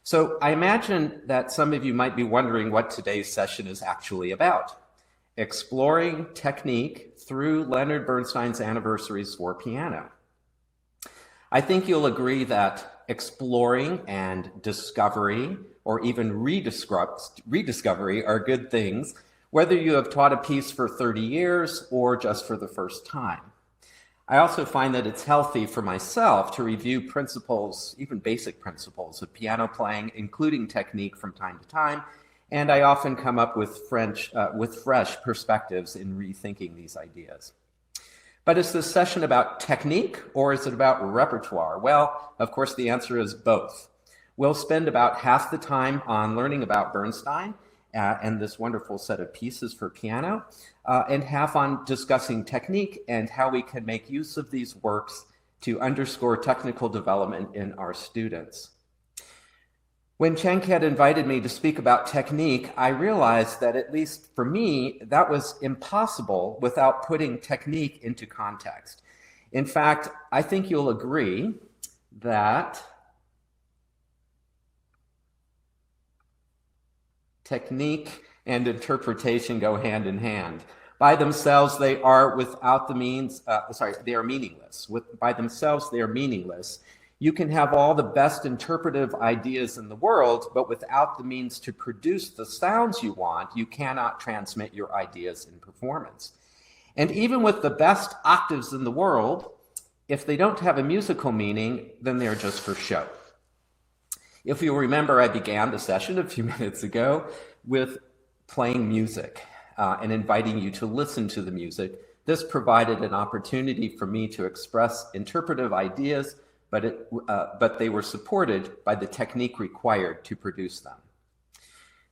So I imagine that some of you might be wondering what today's session is actually about. Exploring technique through Leonard Bernstein's Anniversaries for piano. I think you'll agree that exploring and discovery, or even rediscovery, are good things, whether you have taught a piece for 30 years or just for the first time. I also find that it's healthy for myself to review principles, even basic principles of piano playing, including technique from time to time, and I often come up with fresh perspectives in rethinking these ideas. But is this session about technique or is it about repertoire? Well, of course, the answer is both. We'll spend about half the time on learning about Bernstein and this wonderful set of pieces for piano, and half on discussing technique and how we can make use of these works to underscore technical development in our students. When Chenk invited me to speak about technique, I realized that, at least for me, that was impossible without putting technique into context. In fact, I think you'll agree that technique and interpretation go hand in hand. By themselves, they are meaningless. By themselves, they are meaningless. You can have all the best interpretive ideas in the world, but without the means to produce the sounds you want, you cannot transmit your ideas in performance. And even with the best octaves in the world, if they don't have a musical meaning, then they're just for show. If you'll remember, I began the session a few minutes ago with playing music and inviting you to listen to the music. This provided an opportunity for me to express interpretive ideas, but they were supported by the technique required to produce them.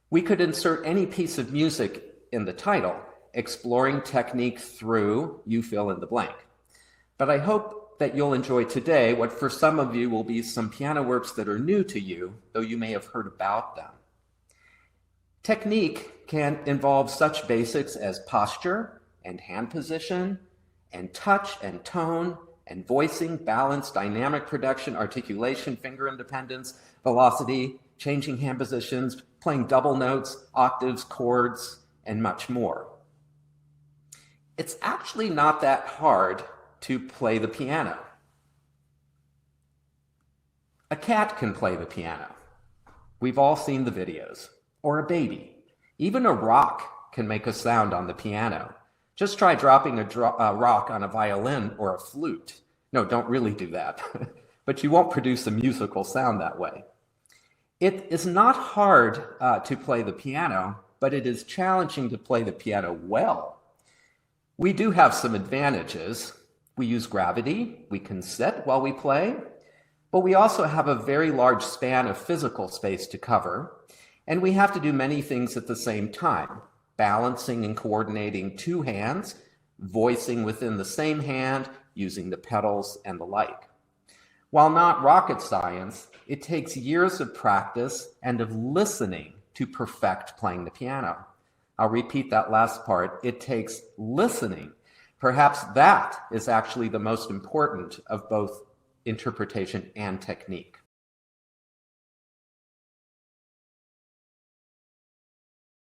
We could insert any piece of music in the title, exploring technique through, you fill in the blank. But I hope that you'll enjoy today what for some of you will be some piano works that are new to you, though you may have heard about them. Technique can involve such basics as posture and hand position and touch and tone and voicing, balance, dynamic production, articulation, finger independence, velocity, changing hand positions, playing double notes, octaves, chords, and much more. It's actually not that hard to play the piano. A cat can play the piano. We've all seen the videos. Or a baby. Even a rock can make a sound on the piano. Just try dropping a rock on a violin or a flute. No, don't really do that. But you won't produce a musical sound that way. It is not hard to play the piano, but it is challenging to play the piano well. We do have some advantages. We use gravity, we can sit while we play, but we also have a very large span of physical space to cover, and we have to do many things at the same time, balancing and coordinating two hands, voicing within the same hand, using the pedals and the like. While not rocket science, it takes years of practice and of listening to perfect playing the piano. I'll repeat that last part. It takes listening. Perhaps that is actually the most important of both interpretation and technique.